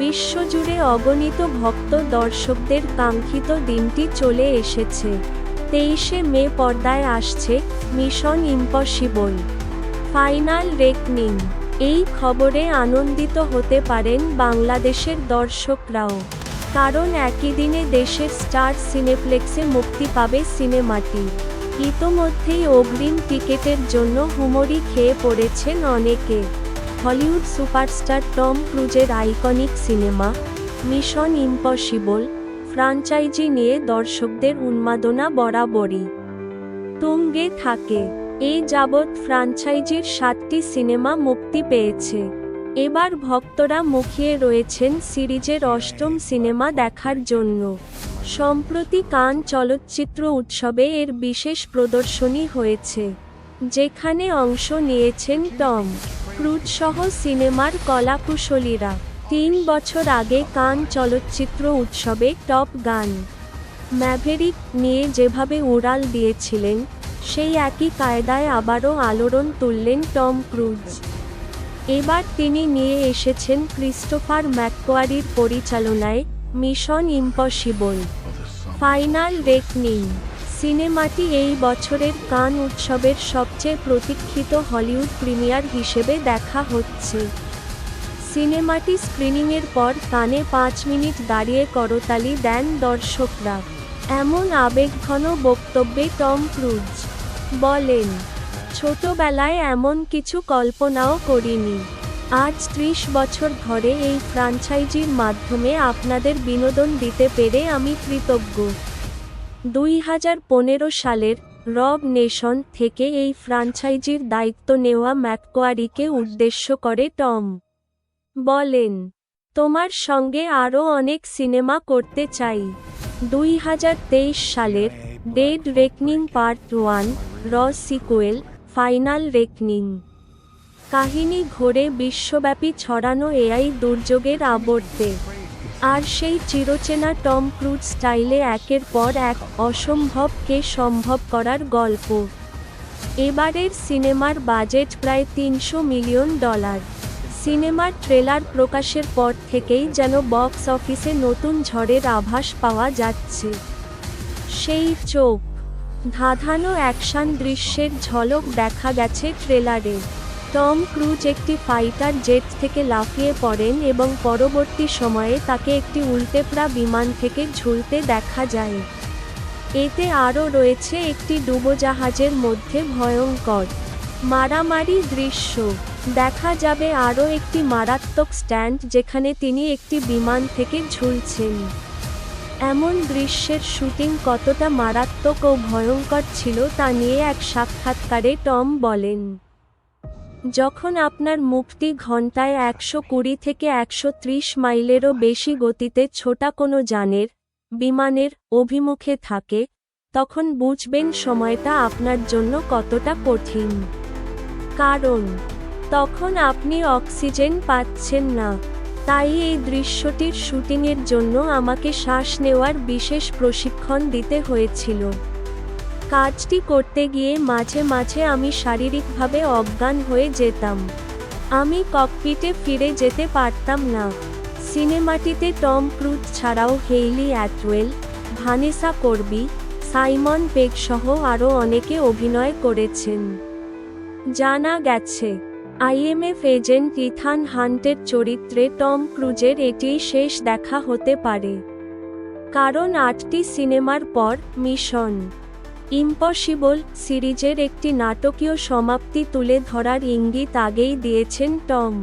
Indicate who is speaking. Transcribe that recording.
Speaker 1: বিশ্বজুড়ে অগণিত ভক্ত দর্শকদের কাঙ্ক্ষিত দিনটি চলে এসেছে। 23শে মে পর্দায় আসছে মিশন ইম্পসিবল ফাইনাল রেকনিং। এই খবরে আনন্দিত হতে পারেন বাংলাদেশের দর্শকরাও, কারণ একই দিনে দেশের স্টার সিনেপ্লেক্সে মুক্তি পাবে সিনেমাটি। ইতোমধ্যেই অগ্রিম টিকেটের জন্য হুমড়ি খেয়ে পড়েছেন অনেকে। হলিউড সুপারস্টার টম ক্রুজের iconic cinema mission impossible franchise নিয়ে দর্শকদের উন্মাদনা বরাবরই তুঙ্গে থাকে। এই যাবৎ ফ্রাঞ্চাইজির 7টি সিনেমা মুক্তি পেয়েছে। এবার ভক্তরা মুখিয়ে রয়েছেন সিরিজের 8ম সিনেমা দেখার জন্য। সম্প্রতি কান চলচ্চিত্র উৎসবে এর বিশেষ প্রদর্শনী হয়েছে, যেখানে অংশ নিয়েছেন টম ক্রুজ সহ সিনেমার কলাকুশলীরা। 3 বছর আগে কান চলচ্চিত্র উৎসবে টপ গান ম্যাভেরিক নিয়ে যেভাবে উড়াল দিয়েছিলেন, সেই একই কায়দায় আবারও আলোড়ন তুললেন টম ক্রুজ। এবার তিনি নিয়ে এসেছেন ক্রিস্টোফার ম্যাককোয়ারির পরিচালনায় মিশন ইম্পসিবল ফাইনাল রেকনিং। সিনেমাটি এই বছরের কান উৎসবের সবচেয়ে প্রতীক্ষিত হলিউড প্রিমিয়ার হিসেবে দেখা হচ্ছে। সিনেমাটি স্ক্রিনিংয়ের পর কানে 5 মিনিট দাঁড়িয়ে করতালি দেন দর্শকরা। এমন আবেগঘন বক্তব্যে টম ক্রুজ বলেন, ছোটবেলায় এমন কিছু কল্পনাও করিনি। আজ 30 বছর ধরে এই ফ্রাঞ্চাইজির মাধ্যমে আপনাদের বিনোদন দিতে পেরে আমি কৃতজ্ঞ। 2015 সালের রব নেশন থেকে এই ফ্রাঞ্চাইজির দায়িত্ব নেওয়া ম্যাককোয়ারিকে উদ্দেশ্য করে টম বলেন, তোমার সঙ্গে আরও অনেক সিনেমা করতে চাই। 2023 সালের ডেড রেকনিং পার্ট 1 র সিকুয়েল ফাইনাল রেকনিং কাহিনী ঘোরে বিশ্বব্যাপী ছড়ানো এআই দুর্যোগের আবর্তে, আর সেই চিরচেনা টম ক্রুজ স্টাইলে একের পর এক অসম্ভবকে সম্ভব করার গল্প। এবারের সিনেমার বাজেট প্রায় $300 মিলিয়ন। সিনেমার ট্রেলার প্রকাশের পর থেকেই যেন বক্স অফিসে নতুন ঝড়ের আভাস পাওয়া যাচ্ছে। সেই চোখ ধাঁধানো অ্যাকশন দৃশ্যের ঝলক দেখা গেছে ট্রেলারে। টম ক্রুজ একটি ফাইটার জেট থেকে লাফিয়ে পড়েন এবং পরবর্তী সময়ে তাকে একটি উল্টেপড়া বিমান থেকে ঝুলতে দেখা যায়। এতে আরও রয়েছে একটি ডুবোজাহাজের মধ্যে ভয়ঙ্কর মারামারি দৃশ্য। দেখা যাবে আরও একটি মারাত্মক স্ট্যান্ড যেখানে তিনি একটি বিমান থেকে ঝুলছেন। এমন দৃশ্যের শুটিং কতটা মারাত্মক ও ভয়ঙ্কর ছিল তা নিয়ে এক সাক্ষাৎকারে টম বলেন, যখন আপনার মুখটি ঘন্টায় 120 থেকে 130 মাইলেরও বেশি গতিতে ছোটা কোনো যানের বিমানের অভিমুখে থাকে, তখন বুঝবেন সময়টা আপনার জন্য কতটা কঠিন। কারণ তখন আপনি অক্সিজেন পাচ্ছেন না। তাই এই দৃশ্যটির শুটিংয়ের জন্য আমাকে শ্বাস নেওয়ার বিশেষ প্রশিক্ষণ দিতে হয়েছিল। কাজটি করতে গিয়ে মাঝে মাঝে আমি শারীরিকভাবে অজ্ঞান হয়ে যেতাম। আমি ককপিটে ফিরে যেতে পারতাম না। সিনেমাটিতে টম ক্রুজ ছাড়াও হেইলি অ্যাটওয়েল, ভানেসা কর্বি, সাইমন পেগ সহ আরও অনেকে অভিনয় করেছেন। জানা গেছে, আইএমএফ এজেন্ট ইথান হান্টের চরিত্রে টম ক্রুজের এটিই শেষ দেখা হতে পারে, কারণ 8টি সিনেমার পর মিশন ইম্পসিবল সিরিজের একটি নাটকীয় সমাপ্তি তুলে ধরার ইঙ্গিত আগেই দিয়েছেন টম।